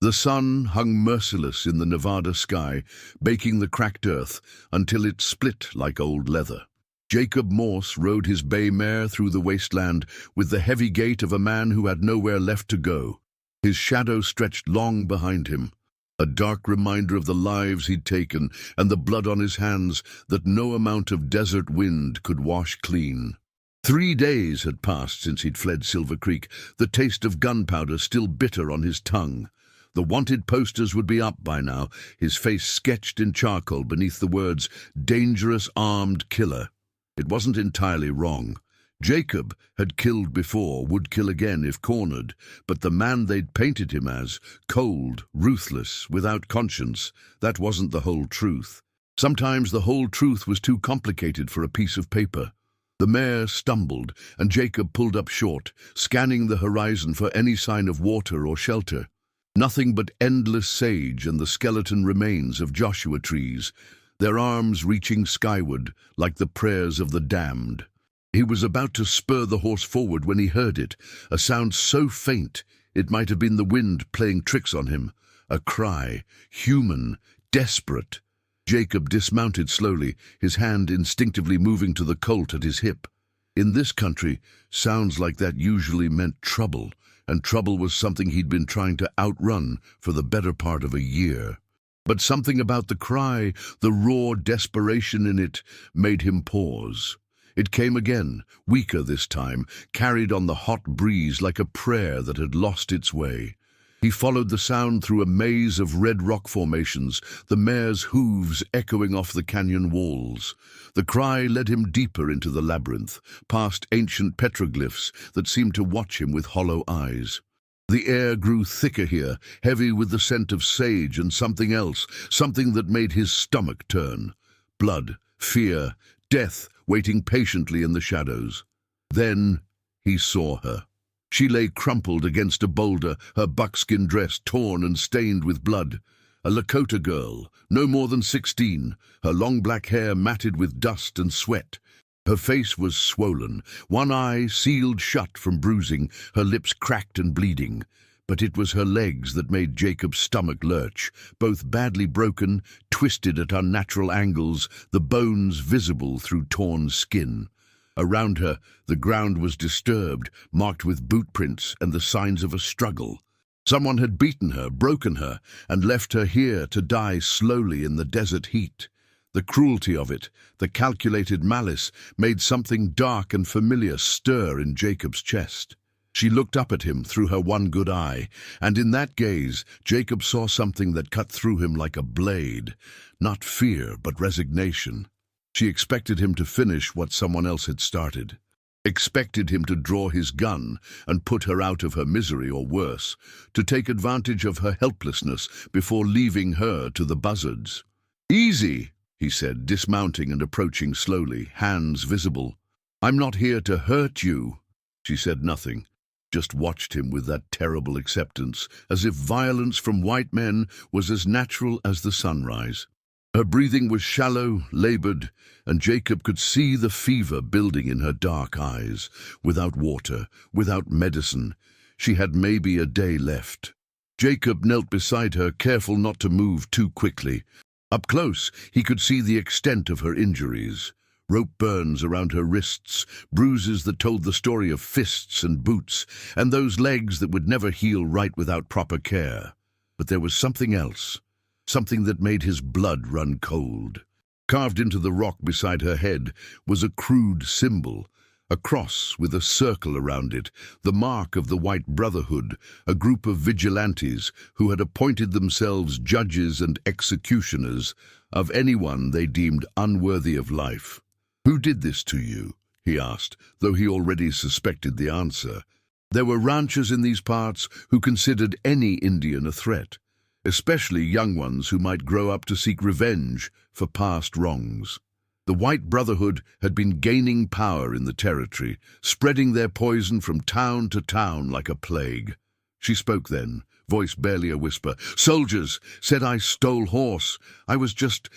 The sun hung merciless in the Nevada sky, baking the cracked earth until it split like old leather. Jacob Morse rode his bay mare through the wasteland with the heavy gait of a man who had nowhere left to go. His shadow stretched long behind him, a dark reminder of the lives he'd taken and the blood on his hands that no amount of desert wind could wash clean. 3 days had passed since he'd fled Silver Creek, the taste of gunpowder still bitter on his tongue. The wanted posters would be up by now, his face sketched in charcoal beneath the words, "Dangerous Armed Killer." It wasn't entirely wrong. Jacob had killed before, would kill again if cornered, but the man they'd painted him as, cold, ruthless, without conscience, that wasn't the whole truth. Sometimes the whole truth was too complicated for a piece of paper. The mare stumbled, and Jacob pulled up short, scanning the horizon for any sign of water or shelter. Nothing but endless sage and the skeleton remains of Joshua trees, their arms reaching skyward like the prayers of the damned. He was about to spur the horse forward when he heard it, a sound so faint it might have been the wind playing tricks on him. A cry, human, desperate. Jacob dismounted slowly, his hand instinctively moving to the Colt at his hip. In this country, sounds like that usually meant trouble, and trouble was something he'd been trying to outrun for the better part of a year. But something about the cry, the raw desperation in it, made him pause. It came again, weaker this time, carried on the hot breeze like a prayer that had lost its way. He followed the sound through a maze of red rock formations, the mare's hooves echoing off the canyon walls. The cry led him deeper into the labyrinth, past ancient petroglyphs that seemed to watch him with hollow eyes. The air grew thicker here, heavy with the scent of sage and something else, something that made his stomach turn. Blood, fear, death waiting patiently in the shadows. Then he saw her. She lay crumpled against a boulder, her buckskin dress torn and stained with blood. A Lakota girl, no more than 16, her long black hair matted with dust and sweat. Her face was swollen, one eye sealed shut from bruising, her lips cracked and bleeding. But it was her legs that made Jacob's stomach lurch, both badly broken, twisted at unnatural angles, the bones visible through torn skin. Around her, the ground was disturbed, marked with boot prints and the signs of a struggle. Someone had beaten her, broken her, and left her here to die slowly in the desert heat. The cruelty of it, the calculated malice, made something dark and familiar stir in Jacob's chest. She looked up at him through her one good eye, and in that gaze, Jacob saw something that cut through him like a blade. Not fear, but resignation. She expected him to finish what someone else had started. Expected him to draw his gun and put her out of her misery or worse, to take advantage of her helplessness before leaving her to the buzzards. "Easy," he said, dismounting and approaching slowly, hands visible. "I'm not here to hurt you." She said nothing, just watched him with that terrible acceptance, as if violence from white men was as natural as the sunrise. Her breathing was shallow, labored, and Jacob could see the fever building in her dark eyes. Without water, without medicine, she had maybe a day left. Jacob knelt beside her, careful not to move too quickly. Up close, he could see the extent of her injuries. Rope burns around her wrists, bruises that told the story of fists and boots, and those legs that would never heal right without proper care. But there was something else. Something that made his blood run cold. Carved into the rock beside her head was a crude symbol, a cross with a circle around it, the mark of the White Brotherhood, a group of vigilantes who had appointed themselves judges and executioners of anyone they deemed unworthy of life. "Who did this to you?" he asked, though he already suspected the answer. There were ranchers in these parts who considered any Indian a threat, especially young ones who might grow up to seek revenge for past wrongs. The White Brotherhood had been gaining power in the territory, spreading their poison from town to town like a plague. She spoke then, voice barely a whisper. "Soldiers said I stole horse. I was just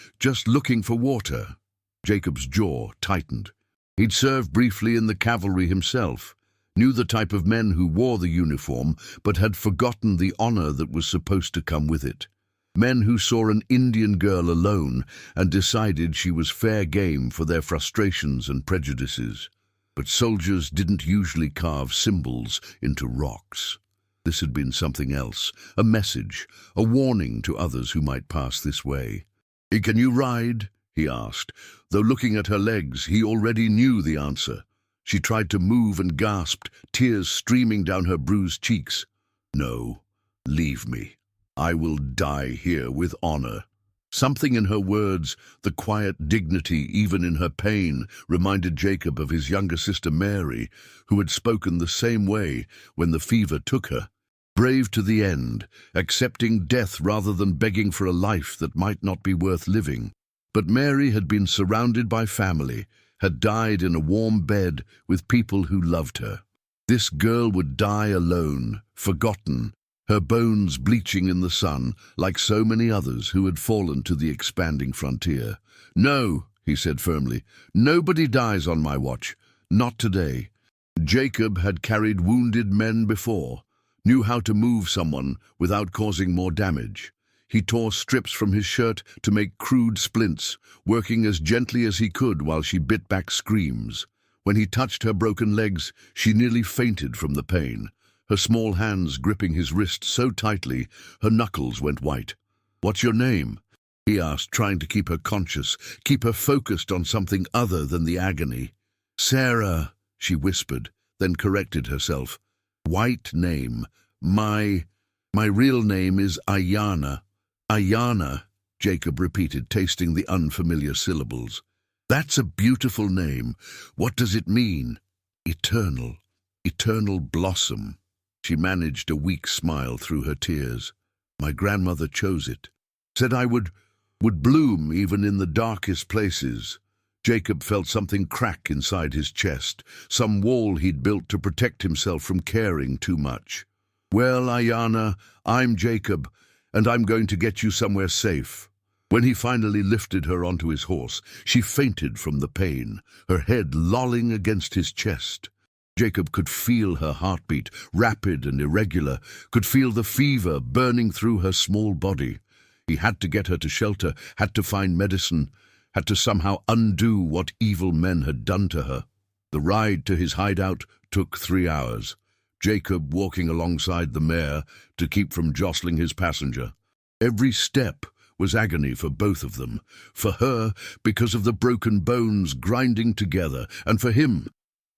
looking for water." Jacob's jaw tightened. He'd served briefly in the cavalry himself. knew the type of men who wore the uniform but had forgotten the honor that was supposed to come with it. Men who saw an Indian girl alone and decided she was fair game for their frustrations and prejudices. But soldiers didn't usually carve symbols into rocks. This had been something else, a message, a warning to others who might pass this way. "Can you ride?" he asked, though looking at her legs he already knew the answer. She tried to move and gasped, tears streaming down her bruised cheeks. "No, leave me. I will die here with honor." Something in her words, the quiet dignity even in her pain, reminded Jacob of his younger sister Mary, who had spoken the same way when the fever took her. Brave to the end, accepting death rather than begging for a life that might not be worth living. But Mary had been surrounded by family, had died in a warm bed with people who loved her. This girl would die alone, forgotten, her bones bleaching in the sun, like so many others who had fallen to the expanding frontier. "No," he said firmly, "nobody dies on my watch. Not today." Jacob had carried wounded men before, knew how to move someone without causing more damage. He tore strips from his shirt to make crude splints, working as gently as he could while she bit back screams. When he touched her broken legs, she nearly fainted from the pain, her small hands gripping his wrist so tightly her knuckles went white. "What's your name?" he asked, trying to keep her conscious, keep her focused on something other than the agony. "Sarah," she whispered, then corrected herself. "White name. My real name is Ayanna." "Ayanna," Jacob repeated, tasting the unfamiliar syllables. "That's a beautiful name. What does it mean?" "Eternal. Eternal blossom." She managed a weak smile through her tears. "My grandmother chose it. Said I would bloom even in the darkest places." Jacob felt something crack inside his chest, some wall he'd built to protect himself from caring too much. "Well, Ayanna, I'm Jacob, and I'm going to get you somewhere safe." When he finally lifted her onto his horse, she fainted from the pain, her head lolling against his chest. Jacob could feel her heartbeat, rapid and irregular, could feel the fever burning through her small body. He had to get her to shelter, had to find medicine, had to somehow undo what evil men had done to her. The ride to his hideout took 3 hours, Jacob walking alongside the mare to keep from jostling his passenger. Every step was agony for both of them, for her because of the broken bones grinding together, and for him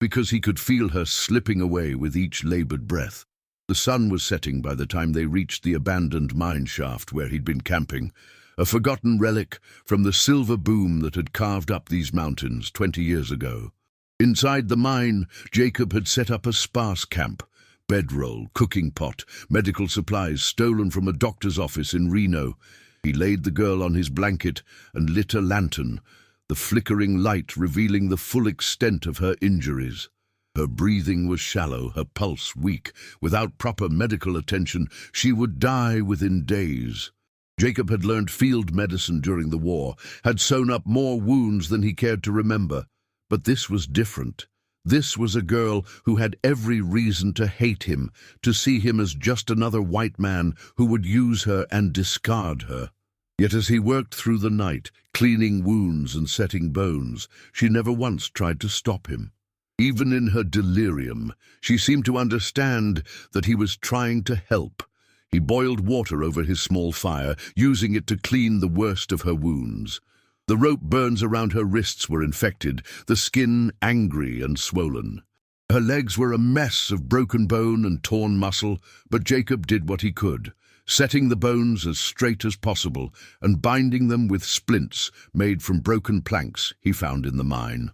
because he could feel her slipping away with each labored breath. The sun was setting by the time they reached the abandoned mine shaft where he'd been camping, a forgotten relic from the silver boom that had carved up these mountains 20 years ago. Inside the mine, Jacob had set up a sparse camp, bedroll, cooking pot, medical supplies stolen from a doctor's office in Reno. He laid the girl on his blanket and lit a lantern, the flickering light revealing the full extent of her injuries. Her breathing was shallow, her pulse weak. Without proper medical attention, she would die within days. Jacob had learned field medicine during the war, had sewn up more wounds than he cared to remember. But this was different. This was a girl who had every reason to hate him, to see him as just another white man who would use her and discard her. Yet as he worked through the night, cleaning wounds and setting bones, she never once tried to stop him. Even in her delirium, she seemed to understand that he was trying to help. He boiled water over his small fire, using it to clean the worst of her wounds. The rope burns around her wrists were infected, the skin angry and swollen. Her legs were a mess of broken bone and torn muscle, but Jacob did what he could, setting the bones as straight as possible and binding them with splints made from broken planks he found in the mine.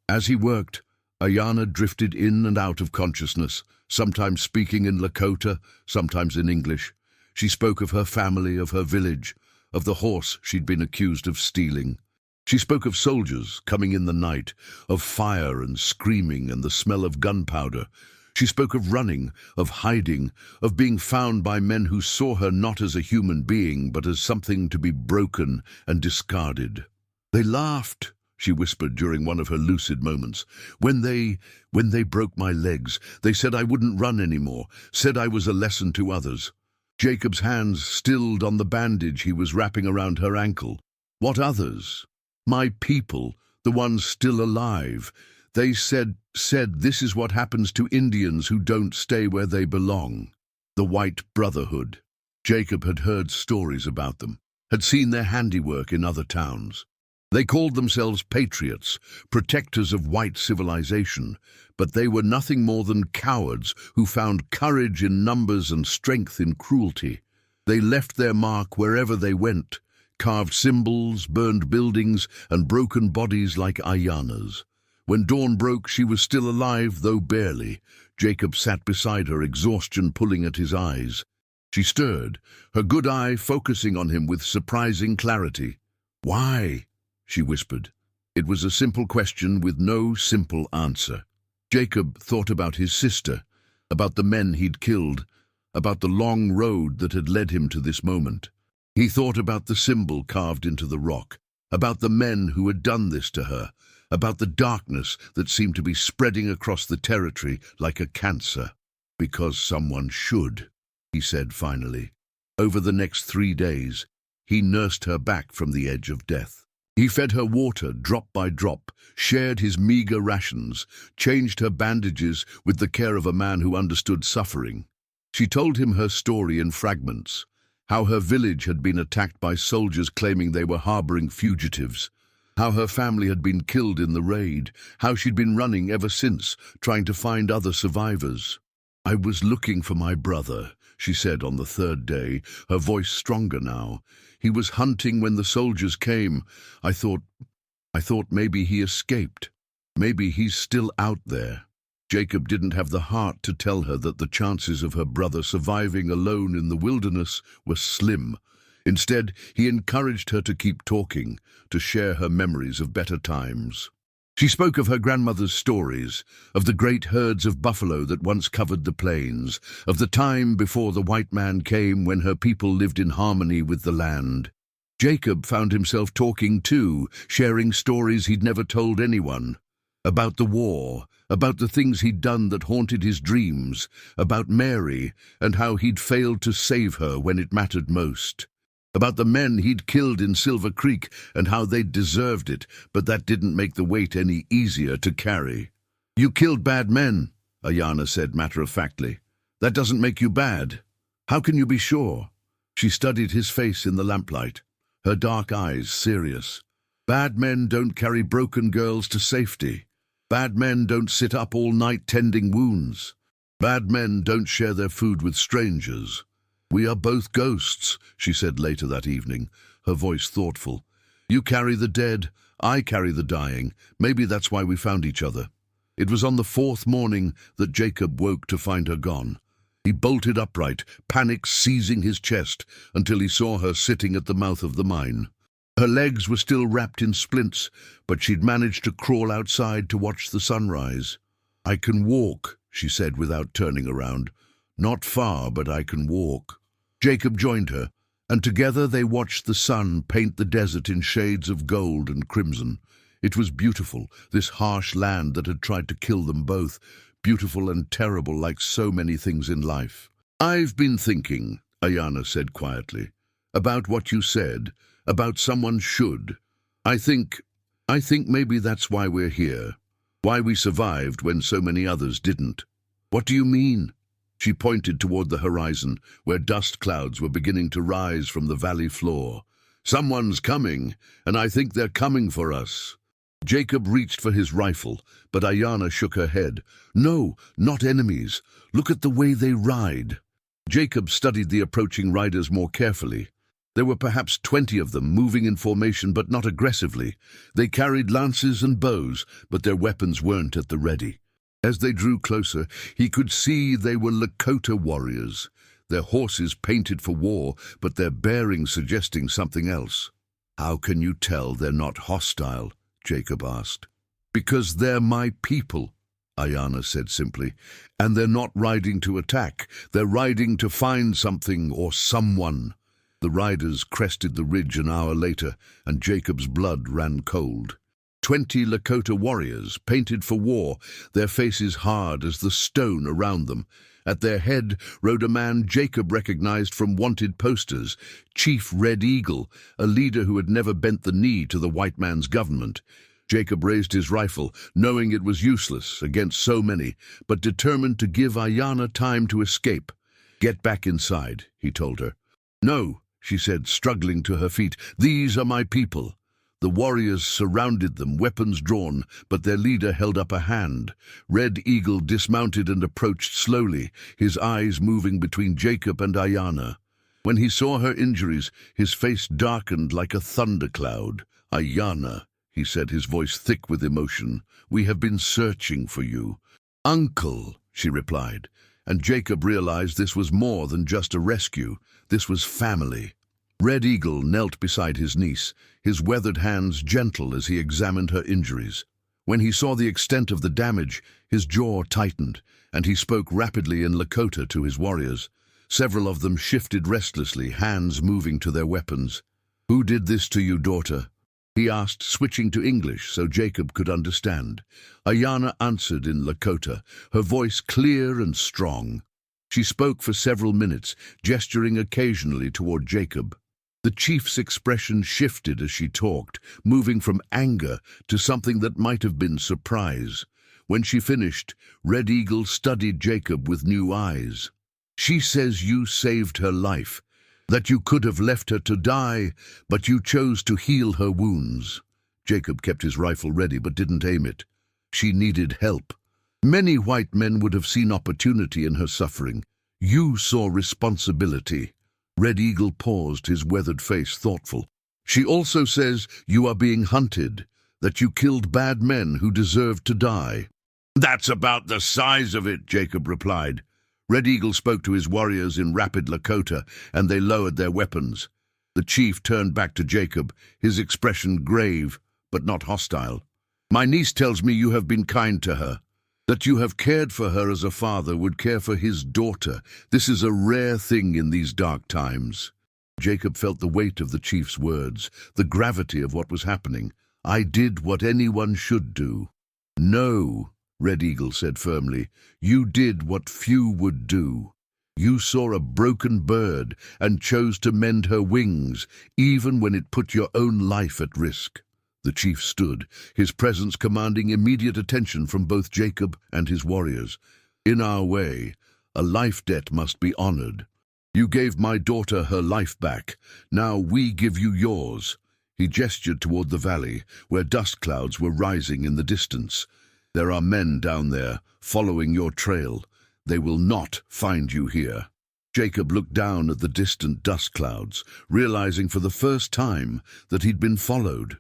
As he worked, Ayanna drifted in and out of consciousness, sometimes speaking in Lakota, sometimes in English. She spoke of her family, of her village, of the horse she'd been accused of stealing. She spoke of soldiers coming in the night, of fire and screaming and the smell of gunpowder. She spoke of running, of hiding, of being found by men who saw her not as a human being but as something to be broken and discarded. They laughed, she whispered during one of her lucid moments. When they broke my legs, they said I wouldn't run anymore, said I was a lesson to others. Jacob's hands stilled on the bandage he was wrapping around her ankle. What others? My people, the ones still alive. They said this is what happens to Indians who don't stay where they belong. The White Brotherhood. Jacob had heard stories about them, had seen their handiwork in other towns. They called themselves patriots, protectors of white civilization, but they were nothing more than cowards who found courage in numbers and strength in cruelty. They left their mark wherever they went, carved symbols, burned buildings, and broken bodies like Ayana's. When dawn broke, she was still alive, though barely. Jacob sat beside her, exhaustion pulling at his eyes. She stirred, her good eye focusing on him with surprising clarity. "Why?" she whispered. It was a simple question with no simple answer. Jacob thought about his sister, about the men he'd killed, about the long road that had led him to this moment. He thought about the symbol carved into the rock, about the men who had done this to her, about the darkness that seemed to be spreading across the territory like a cancer. "Because someone should," he said finally. Over the next 3 days, he nursed her back from the edge of death. He fed her water drop by drop, shared his meager rations, changed her bandages with the care of a man who understood suffering. She told him her story in fragments, how her village had been attacked by soldiers claiming they were harboring fugitives, how her family had been killed in the raid, how she'd been running ever since, trying to find other survivors. "I was looking for my brother," she said on the 3rd day, her voice stronger now. "He was hunting when the soldiers came. I thought maybe he escaped. Maybe he's still out there." Jacob didn't have the heart to tell her that the chances of her brother surviving alone in the wilderness were slim. Instead, he encouraged her to keep talking, to share her memories of better times. She spoke of her grandmother's stories, of the great herds of buffalo that once covered the plains, of the time before the white man came when her people lived in harmony with the land. Jacob found himself talking too, sharing stories he'd never told anyone. About the war, about the things he'd done that haunted his dreams, about Mary and how he'd failed to save her when it mattered most. About the men he'd killed in Silver Creek and how they'd deserved it, but that didn't make the weight any easier to carry. "You killed bad men," Ayana said matter-of-factly. "That doesn't make you bad. How can you be sure?" She studied his face in the lamplight, her dark eyes serious. "Bad men don't carry broken girls to safety. Bad men don't sit up all night tending wounds. Bad men don't share their food with strangers. We are both ghosts," she said later that evening, her voice thoughtful. "You carry the dead, I carry the dying. Maybe that's why we found each other." It was on the 4th morning that Jacob woke to find her gone. He bolted upright, panic seizing his chest, until he saw her sitting at the mouth of the mine. Her legs were still wrapped in splints, but she'd managed to crawl outside to watch the sunrise. "I can walk," she said without turning around. "Not far, but I can walk." Jacob joined her, and together they watched the sun paint the desert in shades of gold and crimson. It was beautiful, this harsh land that had tried to kill them both, beautiful and terrible like so many things in life. "I've been thinking," Ayana said quietly, "about what you said, about someone should. I think maybe that's why we're here, why we survived when so many others didn't." "What do you mean?" She pointed toward the horizon, where dust clouds were beginning to rise from the valley floor. "Someone's coming, and I think they're coming for us." Jacob reached for his rifle, but Ayana shook her head. "No, not enemies. Look at the way they ride." Jacob studied the approaching riders more carefully. There were perhaps 20 of them, moving in formation but not aggressively. They carried lances and bows, but their weapons weren't at the ready. As they drew closer, he could see they were Lakota warriors, their horses painted for war, but their bearing suggesting something else. "How can you tell they're not hostile?" Jacob asked. "Because they're my people," Ayana said simply, "and they're not riding to attack. They're riding to find something or someone." The riders crested the ridge an hour later, and Jacob's blood ran cold. 20 Lakota warriors, painted for war, their faces hard as the stone around them. At their head rode a man Jacob recognized from wanted posters, Chief Red Eagle, a leader who had never bent the knee to the white man's government. Jacob raised his rifle, knowing it was useless against so many, but determined to give Ayanna time to escape. "Get back inside," he told her. "No," she said, struggling to her feet. "These are my people." The warriors surrounded them, weapons drawn, but their leader held up a hand. Red Eagle dismounted and approached slowly, his eyes moving between Jacob and Ayanna. When he saw her injuries, his face darkened like a thundercloud. "Ayanna," he said, his voice thick with emotion, "we have been searching for you." "Uncle," she replied, and Jacob realized this was more than just a rescue. This was family. Red Eagle knelt beside his niece, his weathered hands gentle as he examined her injuries. When he saw the extent of the damage, his jaw tightened, and he spoke rapidly in Lakota to his warriors. Several of them shifted restlessly, hands moving to their weapons. "Who did this to you, daughter?" he asked, switching to English so Jacob could understand. Ayanna answered in Lakota, her voice clear and strong. She spoke for several minutes, gesturing occasionally toward Jacob. The chief's expression shifted as she talked, moving from anger to something that might have been surprise. When she finished, Red Eagle studied Jacob with new eyes. "She says you saved her life, that you could have left her to die, but you chose to heal her wounds." Jacob kept his rifle ready but didn't aim it. "She needed help. Many white men would have seen opportunity in her suffering. You saw responsibility." Red Eagle paused, his weathered face thoughtful. "She also says you are being hunted, that you killed bad men who deserved to die." "That's about the size of it," Jacob replied. Red Eagle spoke to his warriors in rapid Lakota, and they lowered their weapons. The chief turned back to Jacob, his expression grave, but not hostile. "My niece tells me you have been kind to her, that you have cared for her as a father would care for his daughter. This is a rare thing in these dark times." Jacob felt the weight of the chief's words, the gravity of what was happening. "I did what anyone should do." "No," Red Eagle said firmly, "you did what few would do. You saw a broken bird and chose to mend her wings, even when it put your own life at risk." The chief stood, his presence commanding immediate attention from both Jacob and his warriors. "In our way, a life debt must be honored. You gave my daughter her life back. Now we give you yours." He gestured toward the valley, where dust clouds were rising in the distance. "There are men down there, following your trail. They will not find you here." Jacob looked down at the distant dust clouds, realizing for the first time that he'd been followed.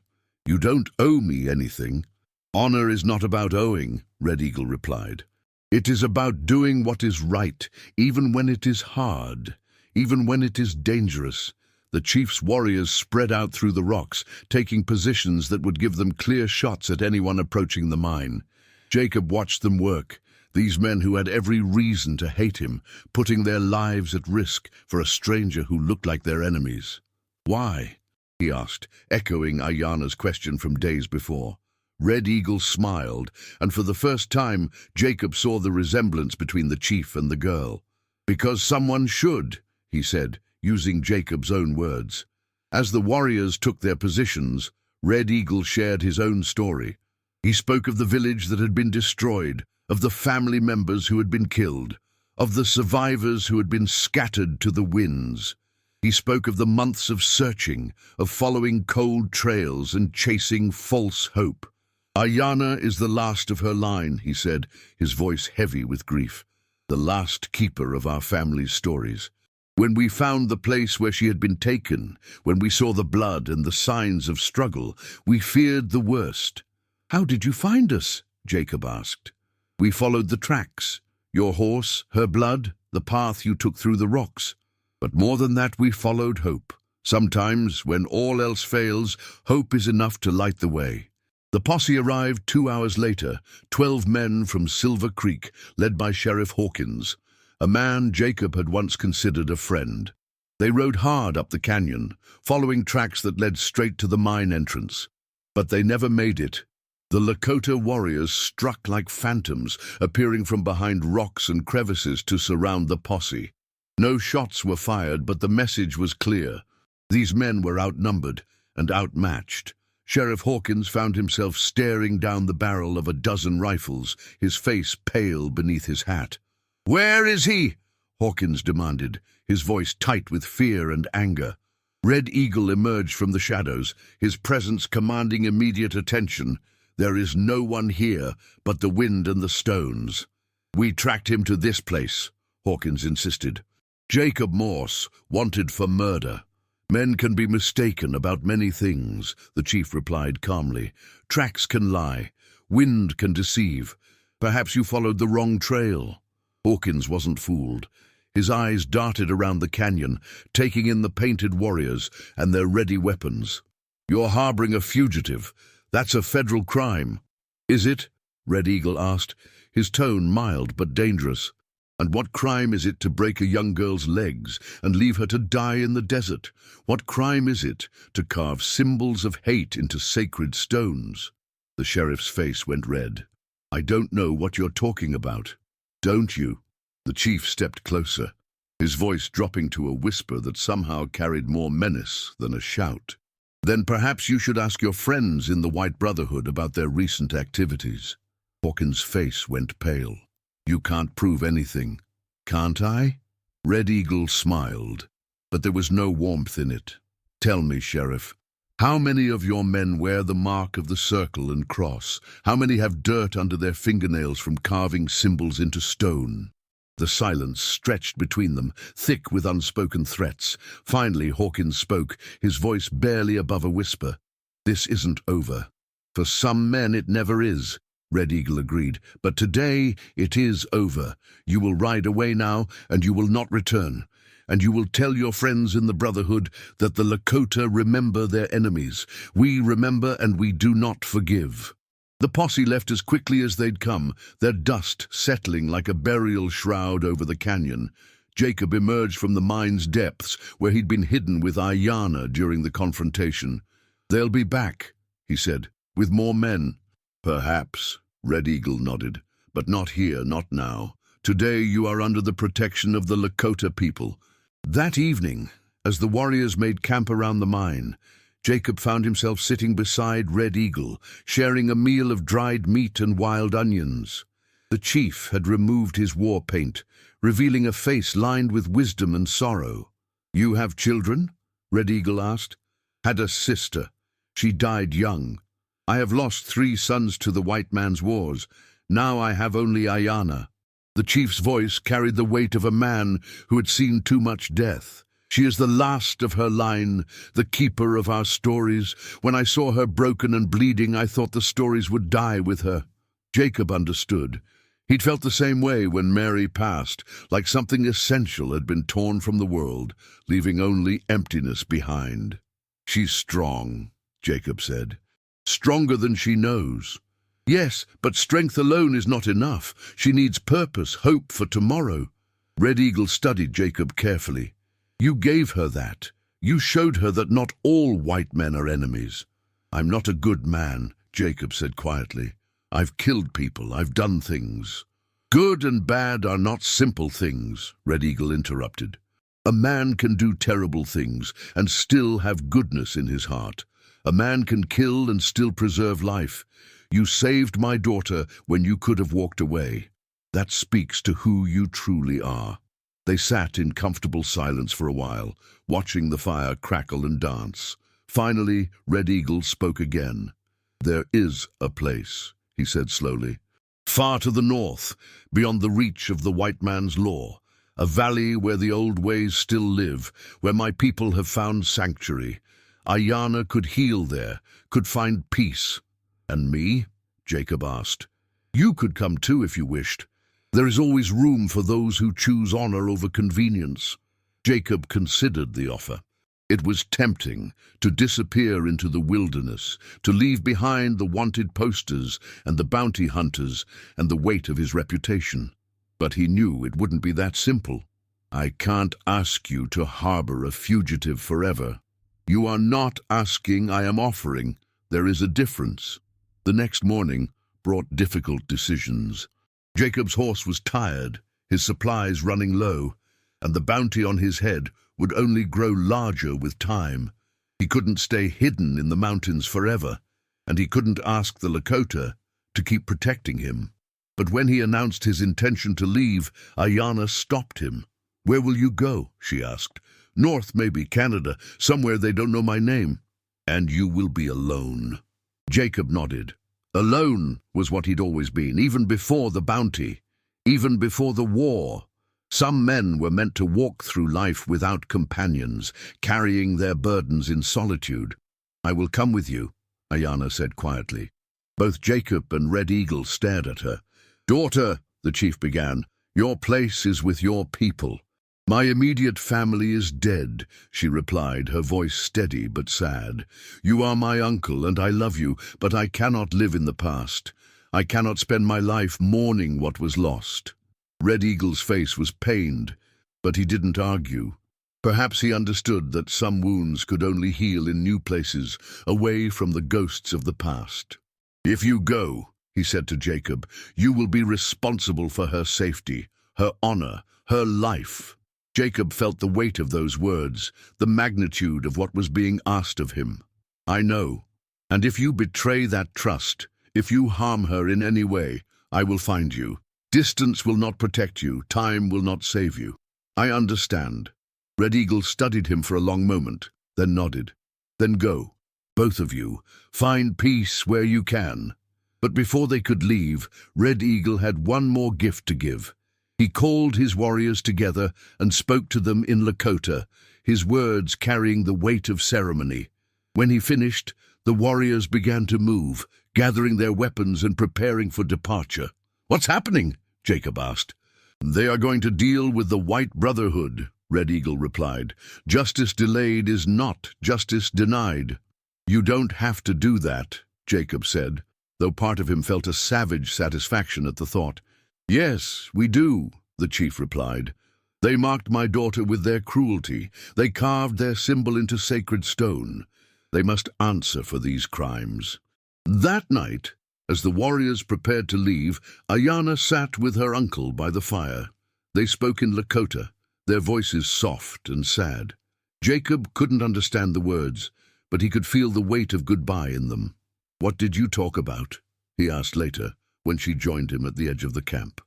"You don't owe me anything." "Honor is not about owing," Red Eagle replied. "It is about doing what is right, even when it is hard, even when it is dangerous." The chief's warriors spread out through the rocks, taking positions that would give them clear shots at anyone approaching the mine. Jacob watched them work, these men who had every reason to hate him, putting their lives at risk for a stranger who looked like their enemies. "Why?" he asked, echoing Ayanna's question from days before. Red Eagle smiled, and for the first time Jacob saw the resemblance between the chief and the girl. "Because someone should," he said, using Jacob's own words. As the warriors took their positions, Red Eagle shared his own story. He spoke of the village that had been destroyed, of the family members who had been killed, of the survivors who had been scattered to the winds. He spoke of the months of searching, of following cold trails and chasing false hope. "Ayanna is the last of her line," he said, his voice heavy with grief, "the last keeper of our family's stories. When we found the place where she had been taken, when we saw the blood and the signs of struggle, we feared the worst." "How did you find us?" Jacob asked. "We followed the tracks, your horse, her blood, the path you took through the rocks. But more than that, we followed hope. Sometimes, when all else fails, hope is enough to light the way." The posse arrived 2 hours later, 12 men from Silver Creek, led by Sheriff Hawkins, a man Jacob had once considered a friend. They rode hard up the canyon, following tracks that led straight to the mine entrance. But they never made it. The Lakota warriors struck like phantoms, appearing from behind rocks and crevices to surround the posse. No shots were fired, but the message was clear. These men were outnumbered and outmatched. Sheriff Hawkins found himself staring down the barrel of a dozen rifles, his face pale beneath his hat. "Where is he?" Hawkins demanded, his voice tight with fear and anger. Red Eagle emerged from the shadows, his presence commanding immediate attention. "There is no one here but the wind and the stones." "We tracked him to this place," Hawkins insisted. "Jacob Morse, wanted for murder." "Men can be mistaken about many things," the chief replied calmly. "Tracks can lie. Wind can deceive. Perhaps you followed the wrong trail." Hawkins wasn't fooled. His eyes darted around the canyon, taking in the painted warriors and their ready weapons. "You're harboring a fugitive. That's a federal crime." "Is it?" Red Eagle asked, his tone mild but dangerous. "And what crime is it to break a young girl's legs and leave her to die in the desert? What crime is it to carve symbols of hate into sacred stones?" The sheriff's face went red. "I don't know what you're talking about." "Don't you?" The chief stepped closer, his voice dropping to a whisper that somehow carried more menace than a shout. "Then perhaps you should ask your friends in the White Brotherhood about their recent activities." Hawkins' face went pale. "You can't prove anything." "Can't I?" Red Eagle smiled, but there was no warmth in it. "Tell me, Sheriff, how many of your men wear the mark of the circle and cross? How many have dirt under their fingernails from carving symbols into stone?" The silence stretched between them, thick with unspoken threats. Finally, Hawkins spoke, his voice barely above a whisper. "This isn't over." "For some men it never is," Red Eagle agreed, "but today it is over. You will ride away now, and you will not return. And you will tell your friends in the Brotherhood that the Lakota remember their enemies. We remember and we do not forgive." The posse left as quickly as they'd come, their dust settling like a burial shroud over the canyon. Jacob emerged from the mine's depths, where he'd been hidden with Ayanna during the confrontation. "They'll be back," he said, "with more men." "Perhaps," Red Eagle nodded, "but not here, not now. Today you are under the protection of the Lakota people." That evening, as the warriors made camp around the mine, Jacob found himself sitting beside Red Eagle, sharing a meal of dried meat and wild onions. The chief had removed his war paint, revealing a face lined with wisdom and sorrow. "You have children?" Red Eagle asked. "Had a sister. She died young. I have lost 3 sons to the white man's wars. Now I have only Ayanna." The chief's voice carried the weight of a man who had seen too much death. "She is the last of her line, the keeper of our stories. When I saw her broken and bleeding, I thought the stories would die with her." Jacob understood. He'd felt the same way when Mary passed, like something essential had been torn from the world, leaving only emptiness behind. "She's strong," Jacob said. "Stronger than she knows." "Yes, but strength alone is not enough. She needs purpose, hope for tomorrow." Red Eagle studied Jacob carefully. "You gave her that. You showed her that not all white men are enemies." "I'm not a good man," Jacob said quietly. "I've killed people, I've done things." "Good and bad are not simple things," Red Eagle interrupted. "A man can do terrible things and still have goodness in his heart. A man can kill and still preserve life. You saved my daughter when you could have walked away. That speaks to who you truly are." They sat in comfortable silence for a while, watching the fire crackle and dance. Finally, Red Eagle spoke again. "There is a place," he said slowly. "Far to the north, beyond the reach of the white man's law. A valley where the old ways still live, where my people have found sanctuary. Ayanna could heal there, could find peace." "And me?" Jacob asked. "You could come too if you wished. There is always room for those who choose honor over convenience." Jacob considered the offer. It was tempting to disappear into the wilderness, to leave behind the wanted posters and the bounty hunters and the weight of his reputation. But he knew it wouldn't be that simple. "I can't ask you to harbor a fugitive forever." "You are not asking, I am offering. There is a difference." The next morning brought difficult decisions. Jacob's horse was tired, his supplies running low, and the bounty on his head would only grow larger with time. He couldn't stay hidden in the mountains forever, and he couldn't ask the Lakota to keep protecting him. But when he announced his intention to leave, Ayanna stopped him. "Where will you go?" she asked. "North, maybe, Canada, somewhere they don't know my name." "And you will be alone." Jacob nodded. Alone was what he'd always been, even before the bounty, even before the war. Some men were meant to walk through life without companions, carrying their burdens in solitude. "I will come with you," Ayanna said quietly. Both Jacob and Red Eagle stared at her. "Daughter," the chief began, "your place is with your people." "My immediate family is dead," she replied, her voice steady but sad. "You are my uncle, and I love you, but I cannot live in the past. I cannot spend my life mourning what was lost." Red Eagle's face was pained, but he didn't argue. Perhaps he understood that some wounds could only heal in new places, away from the ghosts of the past. "If you go," he said to Jacob, "you will be responsible for her safety, her honor, her life." Jacob felt the weight of those words, the magnitude of what was being asked of him. "I know. And if you betray that trust, if you harm her in any way, I will find you. Distance will not protect you, time will not save you." "I understand." Red Eagle studied him for a long moment, then nodded. "Then go, both of you. Find peace where you can." But before they could leave, Red Eagle had one more gift to give. He called his warriors together and spoke to them in Lakota, his words carrying the weight of ceremony. When he finished, the warriors began to move, gathering their weapons and preparing for departure. "What's happening?" Jacob asked. "They are going to deal with the White Brotherhood," Red Eagle replied. "Justice delayed is not justice denied." "You don't have to do that," Jacob said, though part of him felt a savage satisfaction at the thought. "Yes, we do," the chief replied. "They marked my daughter with their cruelty. They carved their symbol into sacred stone. They must answer for these crimes." That night, as the warriors prepared to leave, Ayanna sat with her uncle by the fire. They spoke in Lakota, their voices soft and sad. Jacob couldn't understand the words, but he could feel the weight of goodbye in them. "What did you talk about?" he asked later, when she joined him at the edge of the camp.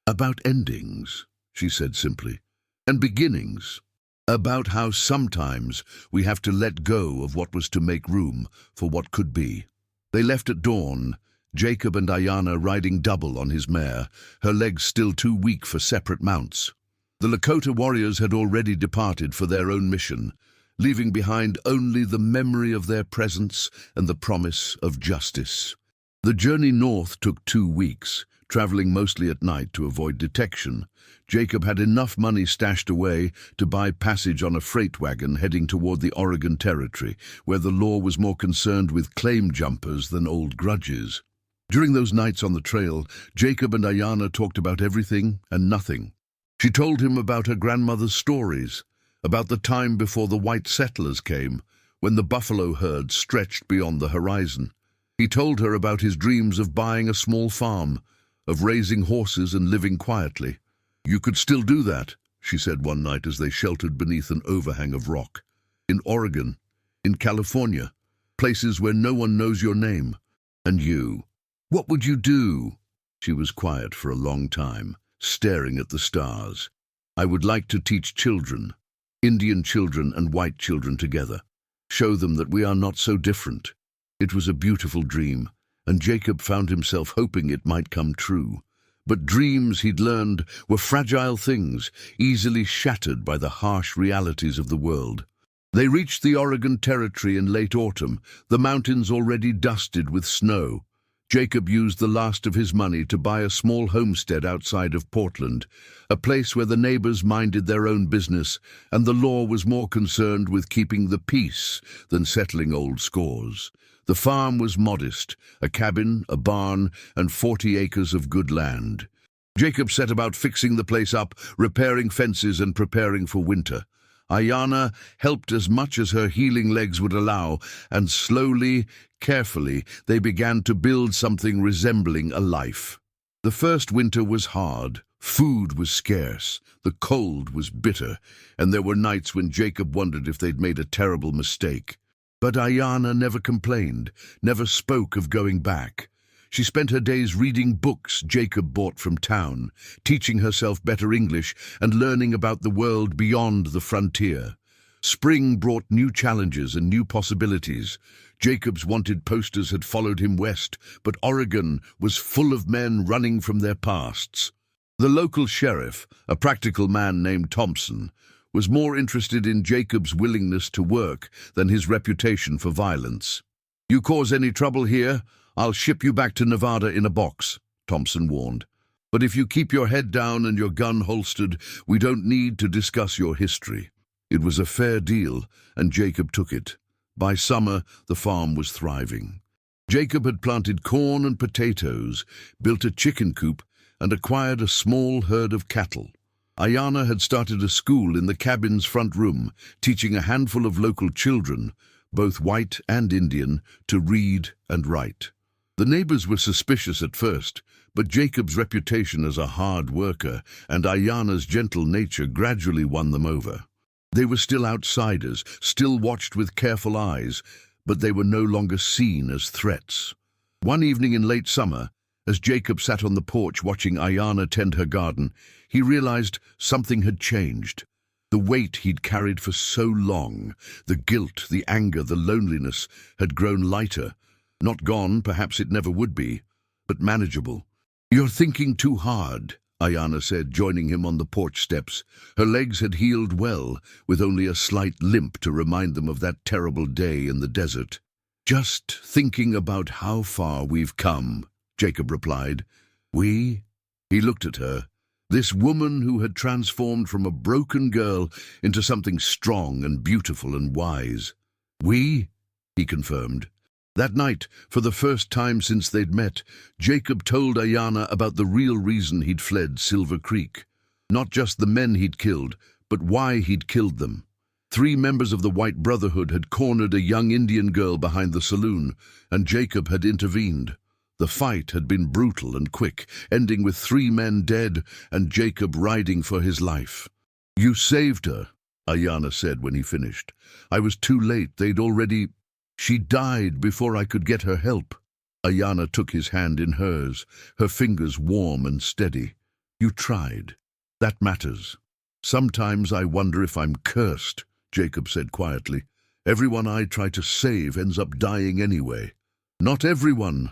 "About endings," she said simply, "and beginnings. About how sometimes we have to let go of what was to make room for what could be." They left at dawn, Jacob and Ayanna riding double on his mare, her legs still too weak for separate mounts. The Lakota warriors had already departed for their own mission, leaving behind only the memory of their presence and the promise of justice. The journey north took 2 weeks, traveling mostly at night to avoid detection. Jacob had enough money stashed away to buy passage on a freight wagon heading toward the Oregon Territory, where the law was more concerned with claim jumpers than old grudges. During those nights on the trail, Jacob and Ayanna talked about everything and nothing. She told him about her grandmother's stories, about the time before the white settlers came, when the buffalo herd stretched beyond the horizon. He told her about his dreams of buying a small farm, of raising horses and living quietly. "You could still do that," she said one night as they sheltered beneath an overhang of rock. "In Oregon, in California, places where no one knows your name. And you, what would you do?" She was quiet for a long time, staring at the stars. "I would like to teach children, Indian children and white children together, show them that we are not so different." It was a beautiful dream, and Jacob found himself hoping it might come true. But dreams, he'd learned, were fragile things, easily shattered by the harsh realities of the world. They reached the Oregon Territory in late autumn, the mountains already dusted with snow. Jacob used the last of his money to buy a small homestead outside of Portland, a place where the neighbors minded their own business and the law was more concerned with keeping the peace than settling old scores. The farm was modest, a cabin, a barn, and 40 acres of good land. Jacob set about fixing the place up, repairing fences and preparing for winter. Ayana helped as much as her healing legs would allow, and slowly, carefully, they began to build something resembling a life. The first winter was hard. Food was scarce, the cold was bitter, and there were nights when Jacob wondered if they'd made a terrible mistake. But Ayana never complained, never spoke of going back. She spent her days reading books Jacob bought from town, teaching herself better English and learning about the world beyond the frontier. Spring brought new challenges and new possibilities. Jacob's wanted posters had followed him west, but Oregon was full of men running from their pasts. The local sheriff, a practical man named Thompson, was more interested in Jacob's willingness to work than his reputation for violence. "You cause any trouble here, I'll ship you back to Nevada in a box," Thompson warned. "But if you keep your head down and your gun holstered, we don't need to discuss your history." It was a fair deal, and Jacob took it. By summer, the farm was thriving. Jacob had planted corn and potatoes, built a chicken coop, and acquired a small herd of cattle. Ayana had started a school in the cabin's front room, teaching a handful of local children, both white and Indian, to read and write. The neighbors were suspicious at first, but Jacob's reputation as a hard worker and Ayana's gentle nature gradually won them over. They were still outsiders, still watched with careful eyes, but they were no longer seen as threats. One evening in late summer, as Jacob sat on the porch watching Ayana tend her garden, he realized something had changed. The weight he'd carried for so long, the guilt, the anger, the loneliness, had grown lighter. Not gone, perhaps it never would be, but manageable. "You're thinking too hard," Ayana said, joining him on the porch steps. Her legs had healed well, with only a slight limp to remind them of that terrible day in the desert. "Just thinking about how far we've come," Jacob replied. "We?" He looked at her. This woman who had transformed from a broken girl into something strong and beautiful and wise. "We?" he confirmed. That night, for the first time since they'd met, Jacob told Ayana about the real reason he'd fled Silver Creek. Not just the men he'd killed, but why he'd killed them. 3 members of the White Brotherhood had cornered a young Indian girl behind the saloon, and Jacob had intervened. The fight had been brutal and quick, ending with 3 men dead and Jacob riding for his life. "You saved her," Ayana said when he finished. "I was too late. She died before I could get her help." Ayana took his hand in hers, her fingers warm and steady. "You tried. That matters." "Sometimes I wonder if I'm cursed," Jacob said quietly. "Everyone I try to save ends up dying anyway." "Not everyone,"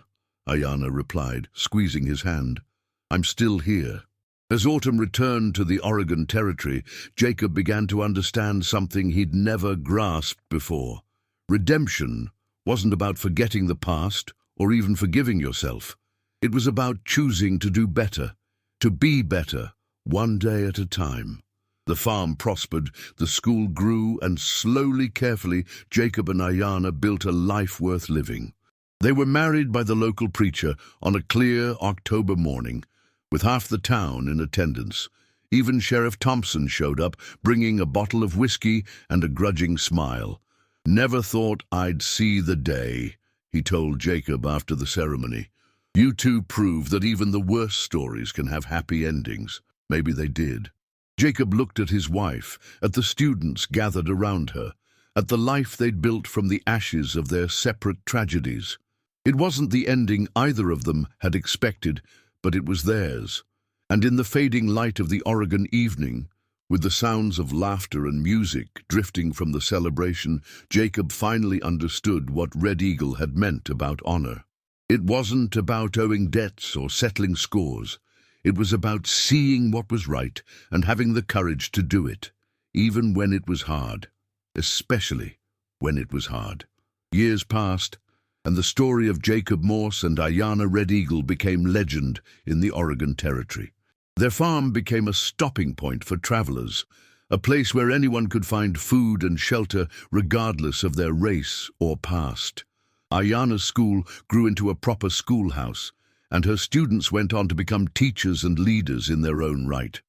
Ayana replied, squeezing his hand. "I'm still here." As autumn returned to the Oregon Territory, Jacob began to understand something he'd never grasped before. Redemption wasn't about forgetting the past or even forgiving yourself. It was about choosing to do better, to be better, one day at a time. The farm prospered, the school grew, and slowly, carefully, Jacob and Ayana built a life worth living. They were married by the local preacher on a clear October morning, with half the town in attendance. Even Sheriff Thompson showed up, bringing a bottle of whiskey and a grudging smile. "Never thought I'd see the day," he told Jacob after the ceremony. "You two prove that even the worst stories can have happy endings." Maybe they did. Jacob looked at his wife, at the students gathered around her, at the life they'd built from the ashes of their separate tragedies. It wasn't the ending either of them had expected, but it was theirs. And in the fading light of the Oregon evening, with the sounds of laughter and music drifting from the celebration, Jacob finally understood what Red Eagle had meant about honor. It wasn't about owing debts or settling scores. It was about seeing what was right and having the courage to do it, even when it was hard, especially when it was hard. Years passed, and the story of Jacob Morse and Ayana Red Eagle became legend in the Oregon Territory. Their farm became a stopping point for travelers, a place where anyone could find food and shelter regardless of their race or past. Ayana's school grew into a proper schoolhouse, and her students went on to become teachers and leaders in their own right.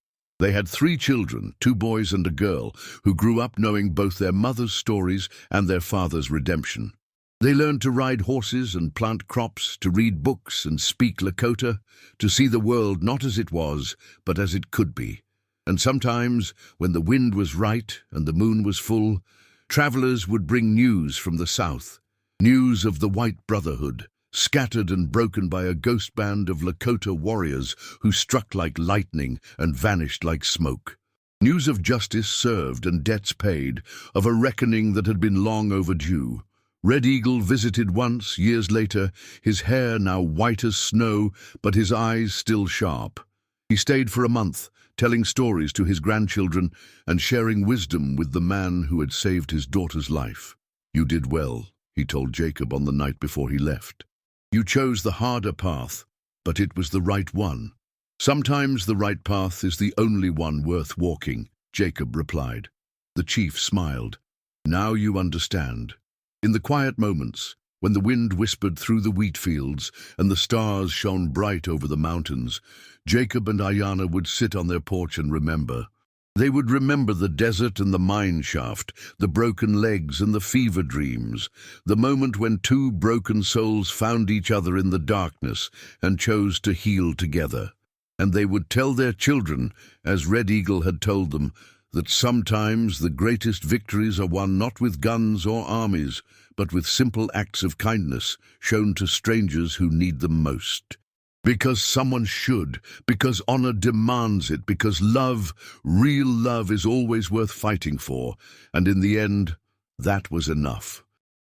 They had 3 children, 2 boys and a girl, who grew up knowing both their mother's stories and their father's redemption. They learned to ride horses and plant crops, to read books and speak Lakota, to see the world not as it was, but as it could be. And sometimes, when the wind was right and the moon was full, travelers would bring news from the south, news of the White Brotherhood, scattered and broken by a ghost band of Lakota warriors who struck like lightning and vanished like smoke. News of justice served and debts paid, of a reckoning that had been long overdue. Red Eagle visited once, years later, his hair now white as snow, but his eyes still sharp. He stayed for a month, telling stories to his grandchildren and sharing wisdom with the man who had saved his daughter's life. "You did well," he told Jacob on the night before he left. "You chose the harder path, but it was the right one." "Sometimes the right path is the only one worth walking," Jacob replied. The chief smiled. "Now you understand." In the quiet moments, when the wind whispered through the wheat fields and the stars shone bright over the mountains, Jacob and Ayanna would sit on their porch and remember. They would remember the desert and the mine shaft, the broken legs and the fever dreams, the moment when 2 broken souls found each other in the darkness and chose to heal together. And they would tell their children, as Red Eagle had told them, that sometimes the greatest victories are won not with guns or armies, but with simple acts of kindness shown to strangers who need them most. Because someone should, because honor demands it, because love, real love, is always worth fighting for, and in the end, that was enough.